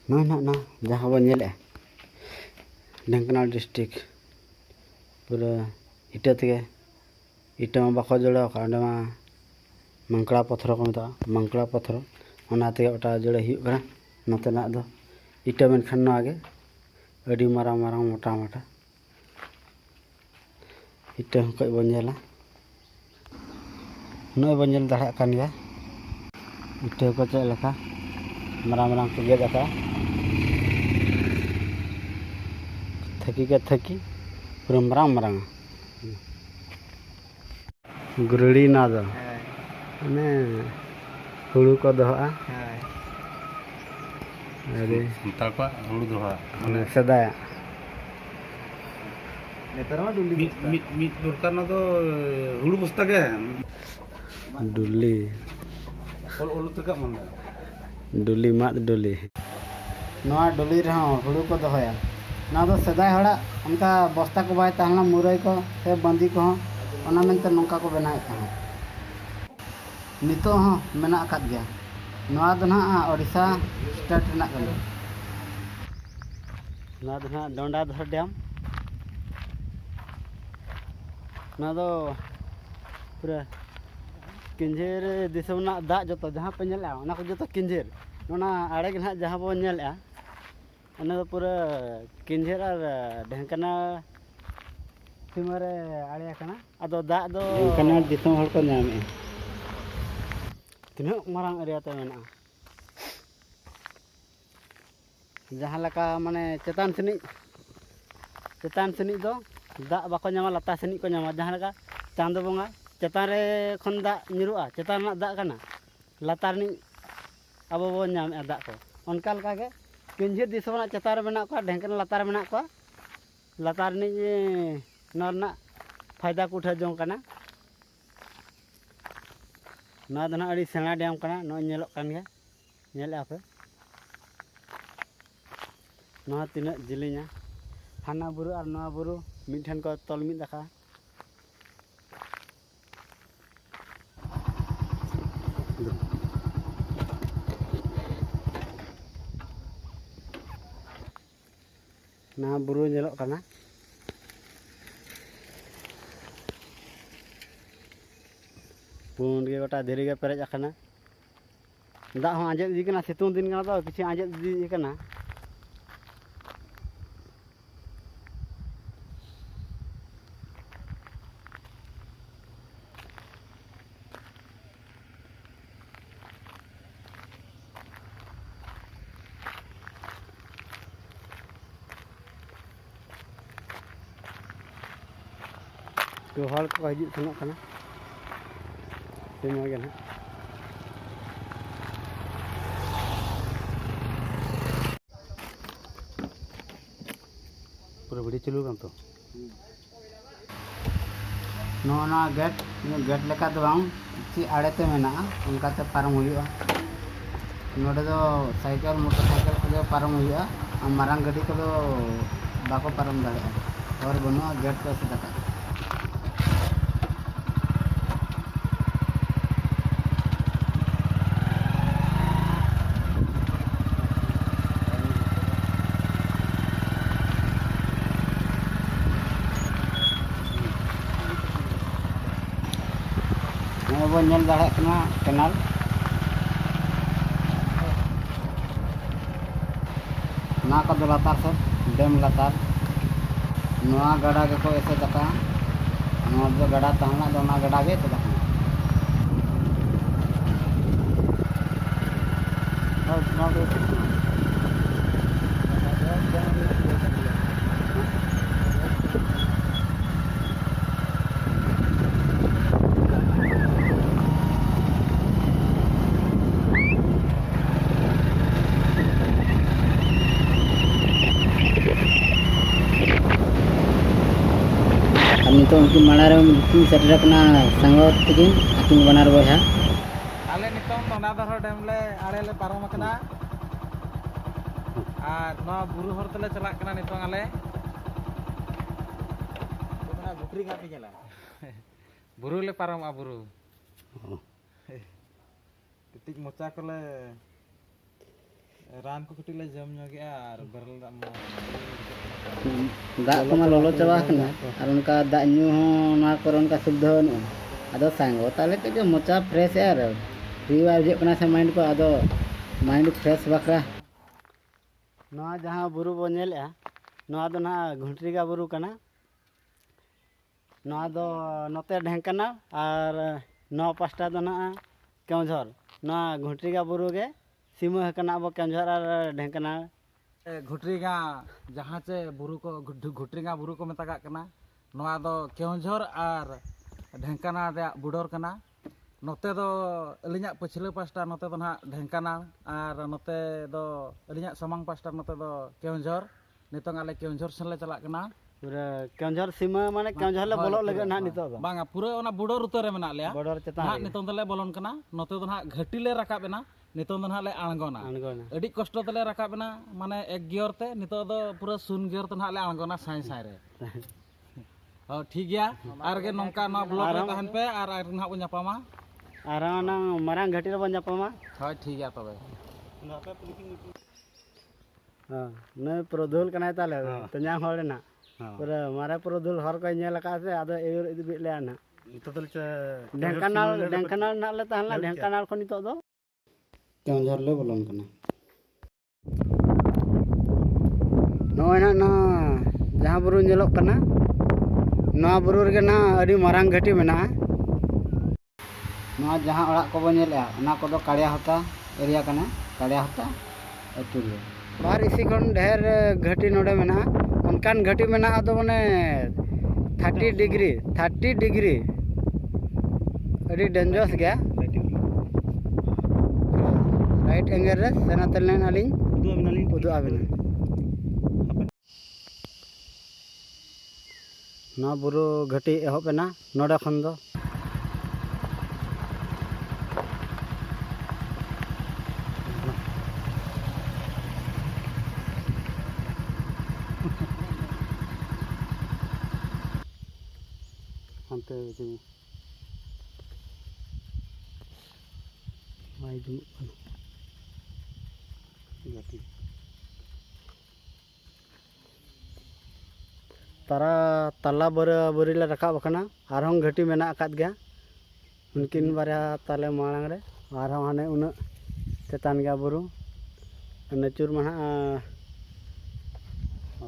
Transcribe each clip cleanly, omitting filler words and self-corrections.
नॉय ना जहाँ बन नेले ढेंकनाल डिस्ट्रिक्ट पूरा इटा ते इटा में बाको जोड़ा अंडे में मंकड़ा पत्थर को मत मंकड़ा पत्थर ओनाते ओटा जोड़े हुआ नोतेना दो इटा मेनखान ना आगे अड़ी मारांग मारांग मोटा मोटा इटा हकई बन नेला नॉय बन नेल दाड़ा कान गया इटा को चल लेका मारांग मारांग को गेद का थकी के थकी पूरा मारांग मारांग गुरड़ी ना दो माने हुड़ू को दोहा अरे संताल को हुड़ू दोहा माने सदा नेतार मा डुली मिट दरकार ना तो हुड़ू बस्ता के डुली ओल तक मन डुली मात डुली नवा डुली रहा हुड़ू को दोहया ना दो सदाय हड़ा उनका बस्ता को बाय ताहना मुरई को से बंदी को ओना मेनते नोंका को बनाए ताहा नितो हो मेना अकाद गया नवा दो ना ओडिशा स्टेट रना कने ना दो ना डोंडाधर डैम ना दो पूरा किंजेर दिसम ना दाग जतो जहां पे नेला ओना को जतो किंजेर ओना आड़े के ना जहां बो नेला ओना दो पूरा किंजेर और ढेंकना सीमारे आड़े कना अदो दाग दो ढेंकना दिसम हर को नामे तीना मारांग एरिया ते मेना जहां लका माने चेतान सनी दो दाग बाको नामा लता सनी को नामा जहां लका चांदो बोंगा चेतान रे खन दाग निरुआ चेतान ना दाग कना लतार नि अब बो नाम दाग को उनका लका के किंजेर दिसम ना चेतान रे मेना को ढेंकना लतार मेना को लतार नि नरना फायदा को उठा जों कना ना दना अड़ी सेना डैम कना नो नेलोक कान गया नेले आपे ना तीना जिलिङा हाना बुरु और नवा बुरु मिठन को तल मिद दका ना बुरु नेलोक काना पुन के गोटा धीरे के पेरेज आकना दाग हो आंजेद दी कना सितुंग दिन कना तो किछि आंजेद दी कना तो हर को हिजुग सेनोग कना सेमा के ना पूरा वीडियो चलू kan तो नोना गेट लेका दो बांग ची आड़े ते मेना उनका ते पारम हुआ नोडे दो साइकिल मोटरसाइकिल को पारम हुआ मारांग गाड़ी को बाको पारम दाड़े और बनो गेट पे से दका बो नेल दाड़ा कना केनाल ना को लातार से डैम लातार नवा गड़ा के को ऐसे दका नवा दो गड़ा ताना दो ना गड़ा के तो दका और ना दो तो उनकी माड़ा रे सेटर कना संगत तकिन आकिन बनार बहा आले नितम डोंडाधर डैम ले आड़े ले पारम कना आ ना बुरु हर तले चला कना नितम आले तो बुकरी का पे चला बुरु ले पारम आ बुरु कतिक मोचा कोले रान को कटी ले जम ᱧᱚᱜᱮ আর बरल दा मा दाग को ललो चाबा कना और उनका दाग ᱧᱩ हूं ना कर उनका सुविधा बनुआ आदो सांगो ताले के मोचा फ्रेश यार फ्री वाइज कना से माइंड को आदो माइंड फ्रेश बकरा नवा जहां बुरु बो नेलया नवा दो ना घुंटरीगा बुरु कना नवा दो नते ढेंकना और नौ पास्टा दो ना केवझर नवा घुंटरीगा बुरु गे सीमा कना बो केवझर और ढेंकना घुटरीगा जहां चे बुरु को घुटरीगा बुरु को मेतागा कना नवा दो केवझर और ढेंकना रे बुडोर कना नोते दो अलिया पछले पास्टा नोते दो ना ढेंकना और नोते दो अलिया समांग पास्टा नोते दो केवझर नितोंग आले केवझर सेन ले चला कना पूरा केवझर सीमा माने केवझर ले बोलो लगे ना नितो दो बांगा पूरा ओना बुडोर उतर रे मेना लिया बॉर्डर चेतान ना नितोंग दले बोलोन कना नोते दो ना घाटी ले रकाबेना नितोंग दो ना ले आंगोना अडी कष्ट तले रकाबेना माने एक गियर ते नितो दो पूरा सुन गियर ते ना ले आंगोना साई साई रे हो ठीक गया आर के नोंका ना ब्लॉक रे तहन पे आर ना बो न्यापामा आर ना मारांग घाटी रे बो न्यापामा हां ठीक गया तबे हां ने प्रदुल कनाय ताले तन्या होड़ ना पूरा मारे प्रदुल हर को नेल का से आदो एयर इदि ले ना नितो तले ढेंकनाल ना ले तहला ढेंकनाल को नितो दो केवझर ले बोलन कना नोय ना जहां बुरु नेलोक कना नवा बुरु रे ना अडी मारांग घाटी मेना नवा जहां ओड़ा को बो नेलया ना को दो काड़िया हता एरिया कना काड़िया हता अचुरिया बार इसी खन ढेर घाटी नोडे मेना उनकान घाटी मेना तो माने 30 डिग्री अडी डेंजरस गया राइट एंगल रे सेनातल लाइन आलिन उदु आबिना ना बुरु घाटी एहबेना नोडे खन दो hantu itu maju gati तारा तला बरी ले रकाब कना आरहं घाटी मेना आकाद गया उनकिन बारे ताले मांग रे आरहं हाने उना चेतान गया बुरु नचुर महा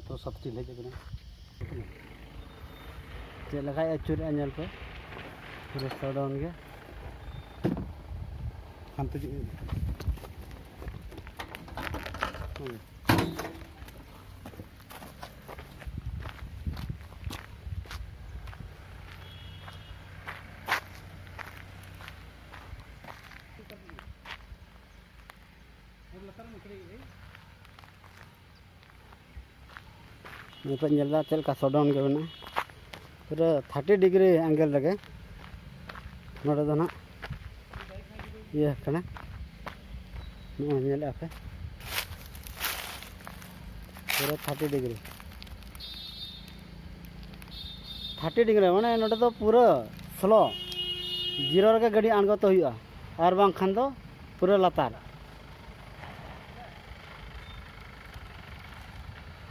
तो सब चीज ले जगना चल लगा अचुर अनल पे पूरा सडाउन गया हम तो निपन जल्दा चल का सडाउन के बना पूरा 30 डिग्री एंगल लगे नोडे दो ना ये कना नो नेल आपे पूरा 30 डिग्री माने नोडे तो पूरा स्लो जीरो रे गाड़ी आंगो तो हुआ और बांग खान दो पूरा लतार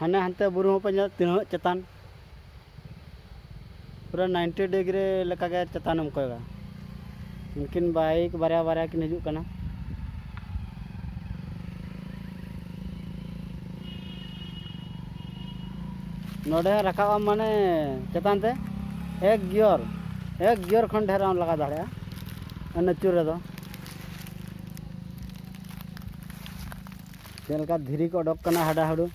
हाने हानते बुरु पे तीन चेतान पूरा 90 डिग्री लगा के चेतान हम कोयगा उनकिन बाइक बारे किन हिजुक कना नोडे रखा माने चेतान ते एक गियर खन ढेर लगा दाड़ा नचुर रे दो चलका धीरी को डक कना हाडा हाडू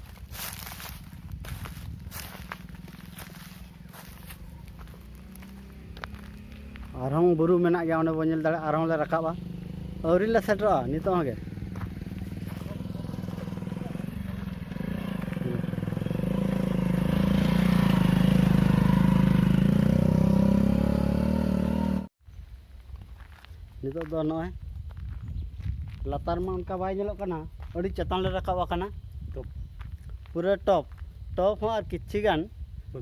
आरहं बुरु मेना गया ओने बो नेल दाड़ा आरहं ले रकाबा औरी ले सेटरा नितो हगे नितो दो नय लतार मा उनका बाय नेलो कना अडी चेतान ले रकाबा कना तो पूरा टॉप और किछि गान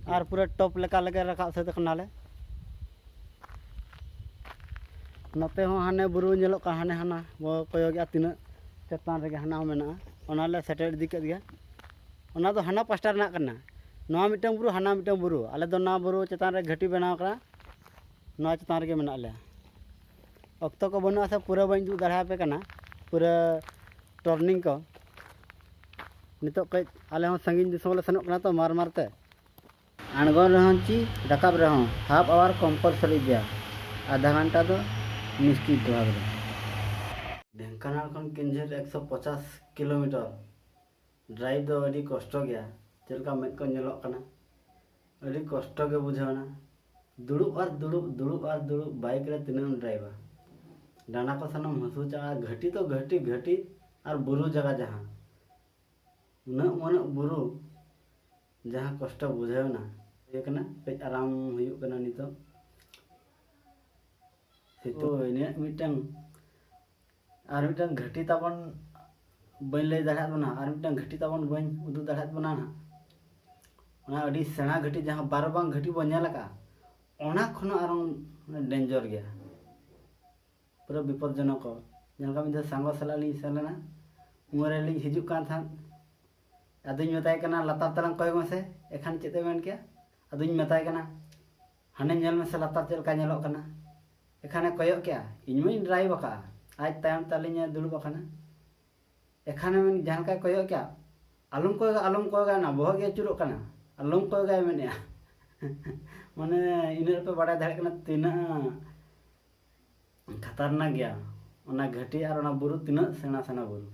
और पूरा टॉप लेका लगे रकाब से कना ले नोते हो हाने बुरु नेलो का हाने हाना वो कोयो गया तीना चेतान रे हाना मेना ᱚᱱᱟᱞᱮ ᱥᱮᱴᱮᱨ ᱤᱫᱤ ᱠᱮᱫ ᱜᱮ ᱚᱱᱟ ᱫᱚ ᱦᱟᱱᱟ ᱯᱟᱥᱴᱟ ᱨᱮᱱᱟᱜ ᱠᱟᱱᱟ ᱱᱚᱣᱟ ᱢᱤᱫᱴᱟᱝ ᱵᱩᱨᱩ ᱦᱟᱱᱟ ᱢᱤᱫᱴᱟᱝ ᱵᱩᱨᱩ ᱟᱞᱮ ᱫᱚ ᱱᱚᱣᱟ ᱵᱩᱨᱩ ᱪᱮᱛᱟन ᱨᱮ ᱜᱷᱟᱹᱴᱤ ᱵᱮᱱᱟᱣ ᱠᱟᱱᱟ ᱱᱚᱣᱟ ᱪᱮᱛᱟन ᱨᱮᱜᱮ ᱢᱮᱱᱟᱜ ᱞᱮᱭᱟ ᱚᱠᱛᱚ ko ᱵᱟᱹᱱᱩᱜᱼᱟ ᱥᱮ ᱯᱩᱨᱟᱹ ᱵᱟᱹᱧ ᱩᱫᱩᱜ ᱫᱟᱲᱮᱭᱟᱯᱮ ᱠᱟᱱᱟ ᱯᱩᱨᱟᱹ ᱴर्निंग को नितो कई आले हूँ संगीन दिसों ले सनोक कना तो मार मारते आणगोन रहन ची रकाब रहन हाफ आवर कंपलसरी दिया आधा घंटा तो निश्चित भाग रे ढेंकानाल खन किंझेर 150 किलोमीटर ड्राइव दो अड़ी कष्ट गया चलका मेद को नेलोक कना अड़ी कष्ट के बुझावना दुड़ुब और दुड़ुब बाइक रे तिनाम ड्राइवर डाना को सनम हसू चा घटी तो घटी और बुरु जगह जहाँ उन बुरु जहाँ कष्ट बुझावना ये कना पे आराम हुयु कना नितो सितो इने मिटन आर मिटन घटी ताबन बन ले दाढ़ात बना आर मिटन घटी ताबन बन उदु दाढ़ात बना ना ओना अडी सेना घटी जहाँ बार बांग घटी बन नेलका ओना खनो आरो डेंजर गया पूरा विपदजनक जहाँ मिद सांगो सला ली सेलना उमरे ली हिजु कान था अदुኝ मेताय कना लतार तलांग कय मसे एखान चेते मेन के अदुኝ मेताय कना हाने नेल मसे लतार चेल का नेलोक कना एखाने कयक के इनमई ड्राइव का आज तायम तालिnya दुलुब कना एखाने मेन जहां का कयक के आलम को ना बहग गे चुरुक कना आलम को गाय मेने माने इने पे बड़ा धाड़ कना तिना खतरनाक गया ओना घटी और ओना बुरु तिना सेना सेना बुरु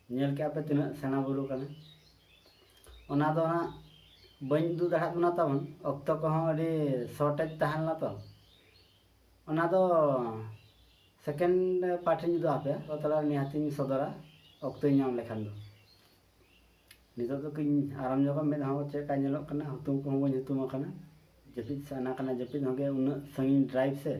नेल के पे तिना सेना बुरु कना ओना दो ना बन दु दाढ़ात बना तबन अक्तो को अडी शॉर्टेज तहलना तो ओना दो सेकेंड पार्ट इन दो आपे तो तला निहाती सदरा अक्तो नाम लेखान दो नितो तो किन आराम जगह में हां चे का नेलोक कना हुतुम को बन हुतुम कना जपित साना कना जपित होगे उन संगीन ड्राइव से